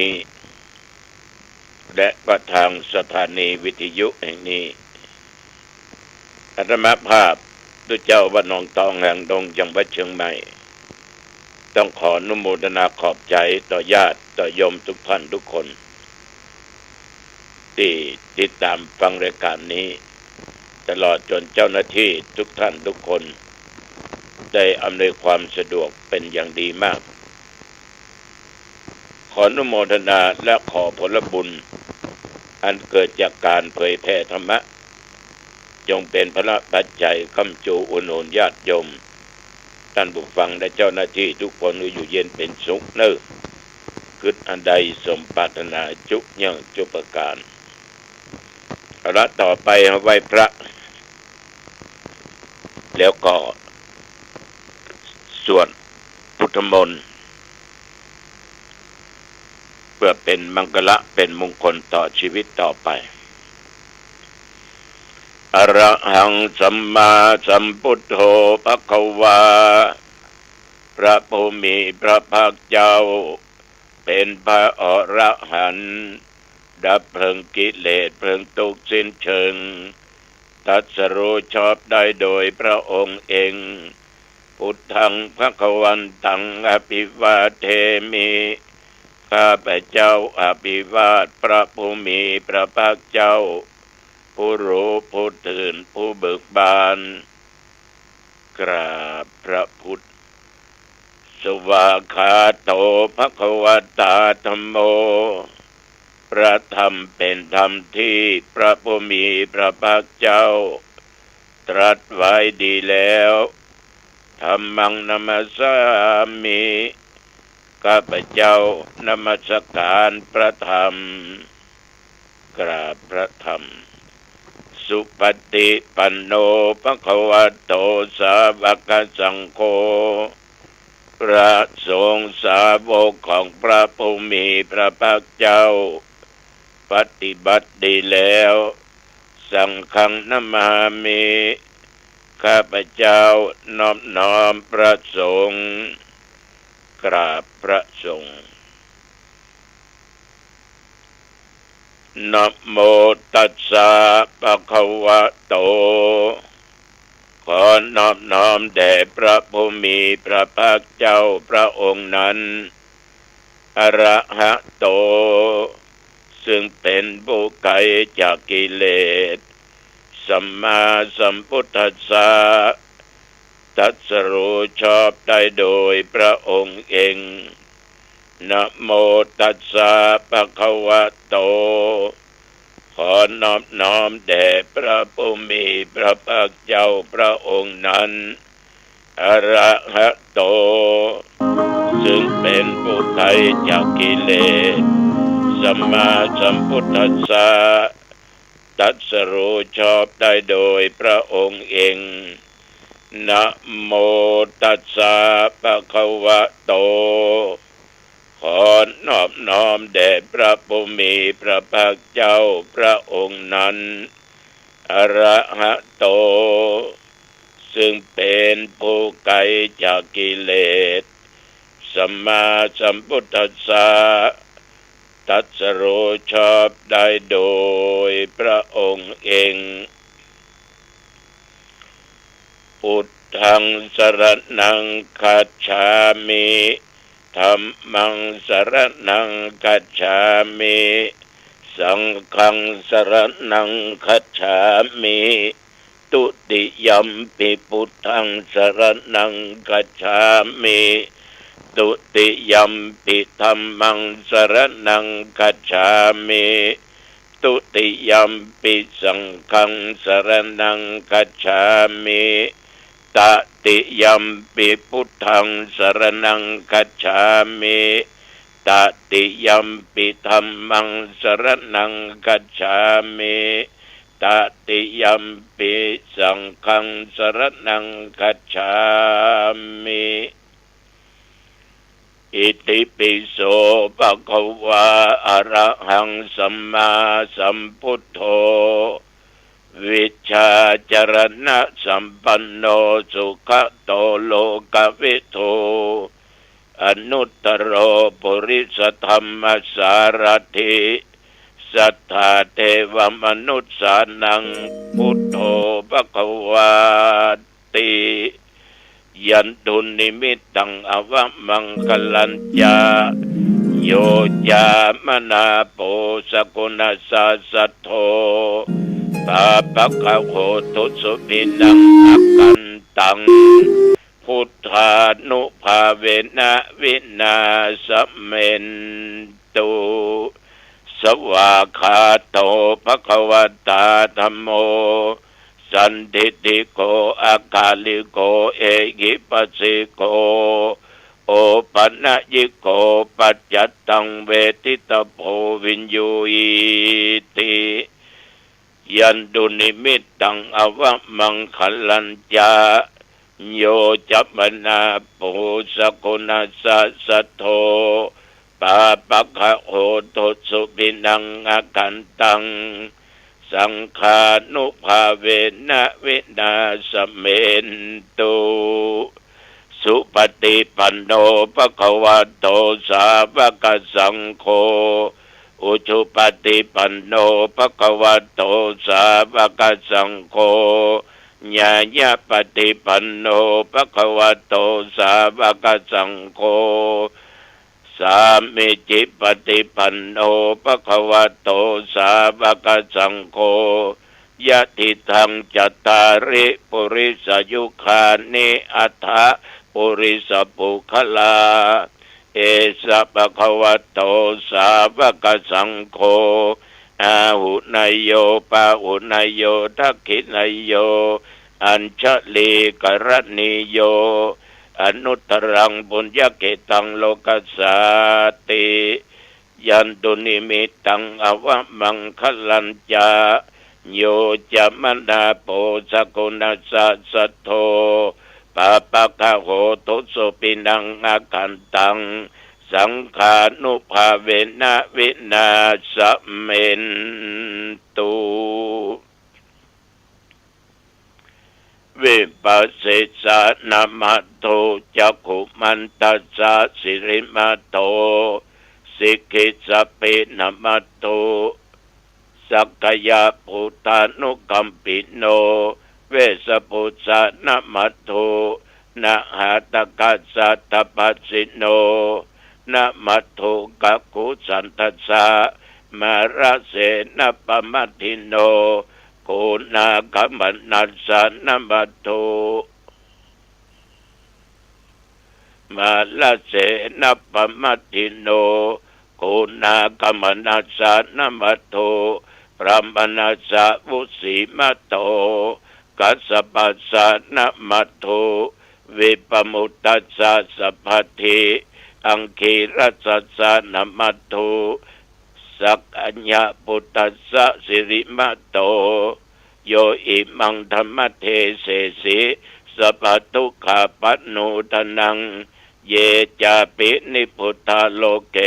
นี้และก็ทางสถานีวิทยุแห่งนี้อาตมาภาพด้วยเจ้าวัดหนองตองแห่งดงจังหวัดเชียงใหม่ต้องขออนุโมทนาขอบใจต่อญาติต่อโยมทุกท่านทุกคนที่ติดตามฟังรายการนี้ตลอดจนเจ้าหน้าที่ทุกท่านทุกคนได้อำนวยความสะดวกเป็นอย่างดีมากขออนุโมทนาและขอผลบุญอันเกิดจากการเผยแผ่ธรรมะจงเป็นพระปัจจัยค้ำจูอุณหนุนญาติโยมท่านผู้ฟังและเจ้าหน้าที่ทุกคนอยู่เย็นเป็นสุขเนอคิดอันใดสมปรารถนาจุยังจุประการเอาละต่อไปไหว้พระแล้วก็สวดพุทธมนต์เพื่อเป็นมังคละเป็นมงคลต่อชีวิตต่อไปอะระหังสัมมาสัมพุทโธภควาพระผู้มีพระภาคเจ้าเป็นพระอรหันต์ดับเพลิงกิเลสเพลิงทุกข์สิ้นเชิงตรัสรู้ชอบได้โดยพระองค์เองพุทธังภควันตังอภิวาเทมิข้าพเจ้าอภิวาทพระผู้มีพระภาคเจ้าผู้รู้ผู้ตื่นผู้เบิกบานกราบพระพุทธสวากขาโตภควตาธัมโมพระธรรมเป็นธรรมที่พระผู้มีพระภาคเจ้าตรัสไว้ดีแล้วธัมมังนัมสสามิข้าพเจ้านมัสการพระธรรมกราบพระธรรมสุปฏิปันโนภควโตสาวกสังโฆพระสงฆ์สาวกของพระผู้มีพระภาคเจ้าปฏิบัติดีแล้วสังฆังนามามิข้าพเจ้านอบน้อมพระสงฆ์กราบพระสงฆ์นะโมตัสสะภะคะวะโตขอนอบน้อมแด่พระผู้มีพระภาคเจ้าพระองค์นั้นอะระหะโตซึ่งเป็นผู้ไกลจากกิเลสสัมมาสัมพุทธัสสะตรัสรู้ชอบได้โดยพระองค์เองนะโมตัสสะภะคะวะโตขอนอบน้อมแด่พระผู้มีพระภาคเจ้าพระองค์นั้นอะระหะโตซึ่งเป็นผู้ไกลจากกิเลสสัมมาสัมพุทธัสสะตรัสรู้ชอบได้โดยพระองค์เองนะโมตัสสะภะคะวะโตขอนอบน้อมแด่พระผู้มีพระภาคเจ้าพระองค์นั้นอะระหะโตซึ่งเป็นผู้ไกลจากกิเลสสัมมาสัมพุทธัสสะตรัสรู้ชอบได้โดยพระองค์เองพุทธังสรณังคัจฉามิธัมมังสรณังคัจฉามิสังฆังสรณังคัจฉามิตุติยัมปิพุทธังสรณังคัจฉามิตุติยัมปิธัมมังสรณังคัจฉามิตุติยัมปิสังฆังสรณังคัจฉามิตติยัมปิพุทธังสรณังคัจฉามิตติยัมปิธัมมังสรณังคัจฉามิตติยัมปิสังฆังสรณังคัจฉามิอิติปิโสภะคะวะอะระหังสัมมาสัมพุทโธวิชชาจรณะสัมปันโนสุขโตโลกวิทู อนุตตโรปุริสธรรมสารถิสัทธาเทวมนุษย์สานังพุทโธภควาติยันตุนิมิตตังอวมังคลัญจาโยจามนาโปสกุณาสาสัทโธปาปะคะโหตุสุปินังอกันตังพุทธานุภาเวนะวินาสเมนตุสวากขาโตภควตาธัมโมสันทิฏฐิโกอากาลิโกเอหิปัสสิโกโอปัญญิโกปัจจัตตังเวทิตโพวินยูอิติยันตุนิมิตตังอวมังคลัญจาโยจัมนาปุสกุณาสัสสโธปาปะคะโหตุสุปินังอากันตังสังฆานุภาเวนะวินาสเมนตุสุปฏิปันโนภควโตสาวกสังโฆอุชุปฏิปันโนภควโตสาวกสังโฆญาญาปฏิปันโนภควโตสาวกสังโฆสามิจิปฏิปันโนภควโตสาวกสังโฆยะติทังจัตตาริปุริสยุคานิอัฏฐปุริสปุคลาเอสะภควโตสาวกสังโฆอาหุนายโยปาหุนายโยทักขินายโยอัญชลีกรณีโยอนุตตรังบุญญเกตังโลกัสสาติยันตุนิมิตตังอวมังคลัญจาโยจะมนาโปสกุณาสัสสโธปาปะคะโหตุสุปินังอากันตังสังฆานุภาเวนะวินาสเมนตุวิปัสสิสานามัตโตจักขุมันตัสสะสิริมัตโตสิกขิสปินามัตโตสักกายพุทธานุกัมปิโนเวสปุสสะนามัตโตนะหาตกัสสะตปัสสิโนนะมัตโตกักขุสันทัสสะมาราเสนะปมัตถิโนโกนาคัมนัสสะนะมัตโตมาราเสนะปมัตถิโนโกนาคัมนัสสะนะมัตโตพระมนัสสะวุสีมัตโตกัสสะปัสสะนะมัตโตวิปมุตตัสสะสัพพทิอังคีรัสสะนะมัตโตสักอัญญปุตตัสสะสิริมัตโตโยอิมังธรรมเทเสสิสัพพทุกขาปันโนทนังเยจาปินิพุทธาโลเก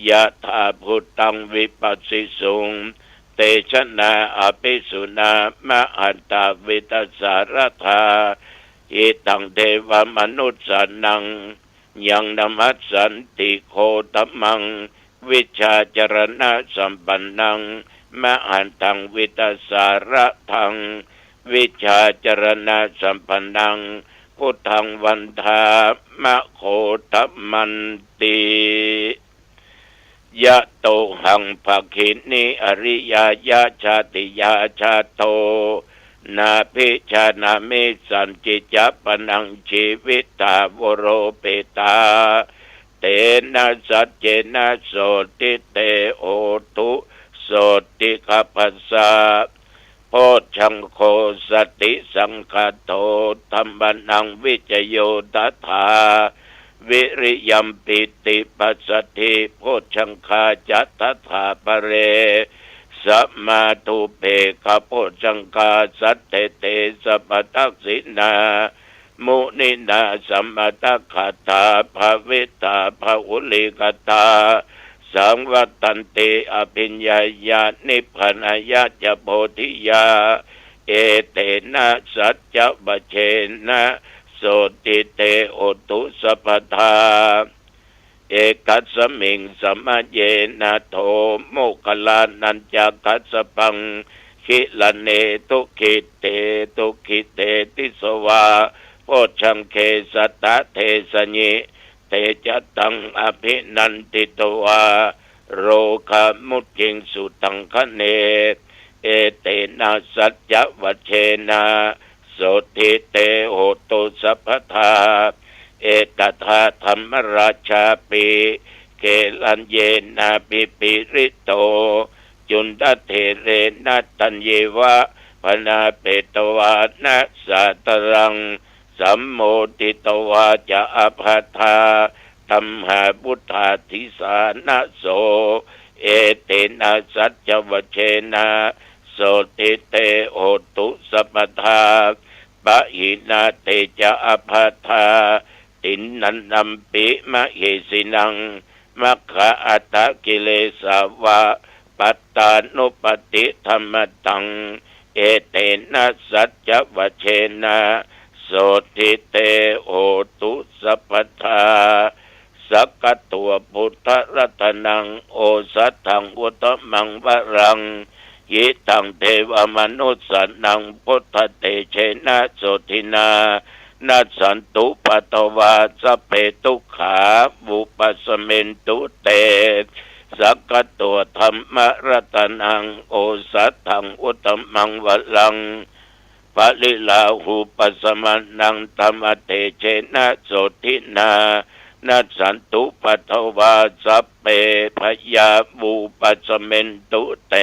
ยะถาพุทธังวิปัสสิสุงเตชะนาอภิสุนามะอันตาวิตัสสารธาอิตังเทวมนุสสานังยังนมัสสันติโคตมังวิชาจรณะสัมปันนังมะอันตังวิตัสสารทังวิชาจรณะสัมปันนังพุทธังวันทามะโคตมันติยะโตหังภคินิอริยายาชาติยาชาโตนาภิชานามิสันจิจัปนังชีวิตตาวโรเปตาเตนะสัจเจนะโสติเตโอตุโสติขัพพสะโพชังโคสติสังคโตธัมมันังวิจโยตถาวิริยัมปิติปัสสติโพชังคาจัตถาปะเรสัมมาทุเปกะโพชังคาสัตเตเตสัพพทักษินามุนินาสัมมาตคาตาภาเวตาภาอุลิกตาสังวัตันติอภิญญาญาณิพพานายะจะโพธิยาเอเตนะสัจจะบะเชนะส ติเตโอตุสัพพทาเอกัสสมิงสมะเยนะโทโมคลานันจกัสสปังคิลเนตุคิเตตุคิเตติสวาโพชังเคสตะเทสญิเตจตังอภินันติตวาโรคามุจิงสุตังคะเนเอเตนะสัจจวัชเชนะโสติเตโหตุสัพพทาเอตถาธรรมราชาปิเกลันเยนะปิปิริโตจุนตเทเรนะตัญเยวะพนาเปตวานะสัตรังสัมโมติตวาจะอภัทธาธัมหาพุทธาธิสานะโสเอเตนะสัจจวัชเชนะโสติเตโหตุสัพพทาปะหินาเตจะอภัทธาตินนันนัมปิมะเหสินังมัคคะอัตตกิเลสาวะปัตตานุปติธรรมตังเอเตนะสัจจวัชเชนะโสติเตโหตุสัพพทาสักกตัวพุทธรัตนังโอสัตถังอุตมังวรังยิตังเทวมนุสสนังพุทธเตเชนะโสทินานัสสันตุปัตตวาสเปตุขาบุปสเมนตุเตสักกตัวธรรมรัตนังโอสัตถังอุตมังวรังปะลิลาหูปัสมานังธรรมเตเชนะโสทินานัสสันตุปัตตวาสเปพยาบุปสเมนตุเต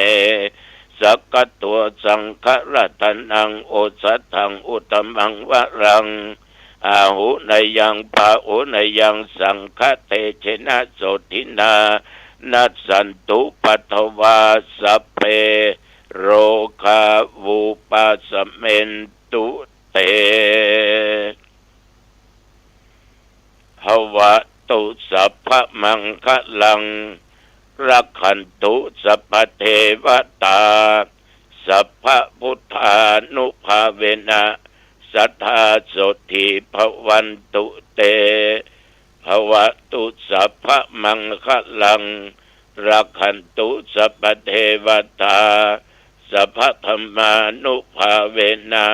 สักกตัวสังฆรัตนังโอสัตถังอุตมังวรังอาหุนยังปะหุนยังสังฆเตเชนะโสทินานัสสันตุปัตถวาสัพเพโรคาวุปัสเมนตุเตภวะตุสัพพมังคลังรักขันตุสัพพเทวตาสัพพพุทธานุภาเวนะสัทธาโสติภวันตุเตภวะตุสัพพมังคลังรักขันตุสัพพเทวตาสัพพธรรมานุภาเวนะ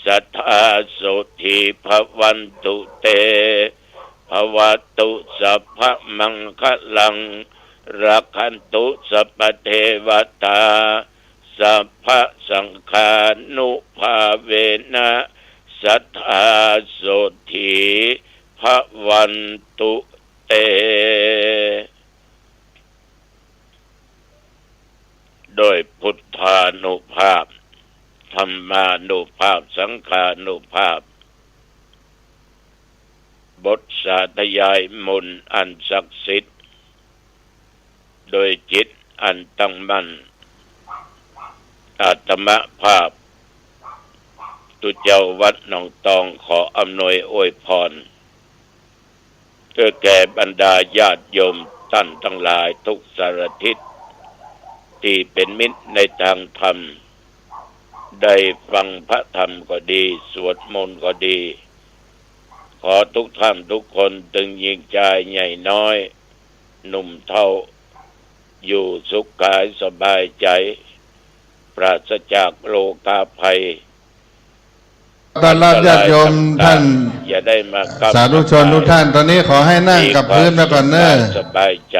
สัทธาโสติภวันตุเตภวะตุสัพพมังคลังรักขันตุสัพพเทวตาสัพพสังฆานุภาเวนะสัทธาโสติภวันตุเตโดยพุทธานุภาพธรรมานุภาพสังฆานุภาพบทสาธยายมนต์อันศักดิ์สิทธิ์โดยจิตอันตั้งมั่นอาตมภาพตุเจ้าวัดหนองตองขออำนวยอวยพรเพื่อแก่บรรดาญาติโยมท่านทั้งหลายทุกสารทิศที่เป็นมิตรในทางธรรมได้ฟังพระธรรมก็ดีสวดมนต์ก็ดีขอทุกท่านทุกคนตึงยิงใจใหญ่น้อยหนุ่มเท่าอยู่สุขกายสบายใจปราศจากโรคาภัยต้อนรับญาติโยมท่านอย่าได้มาสาธุชนทุกท่านตอนนี้ขอให้นั่งกับพื้นแล้วก่อนเนอะสบายใจ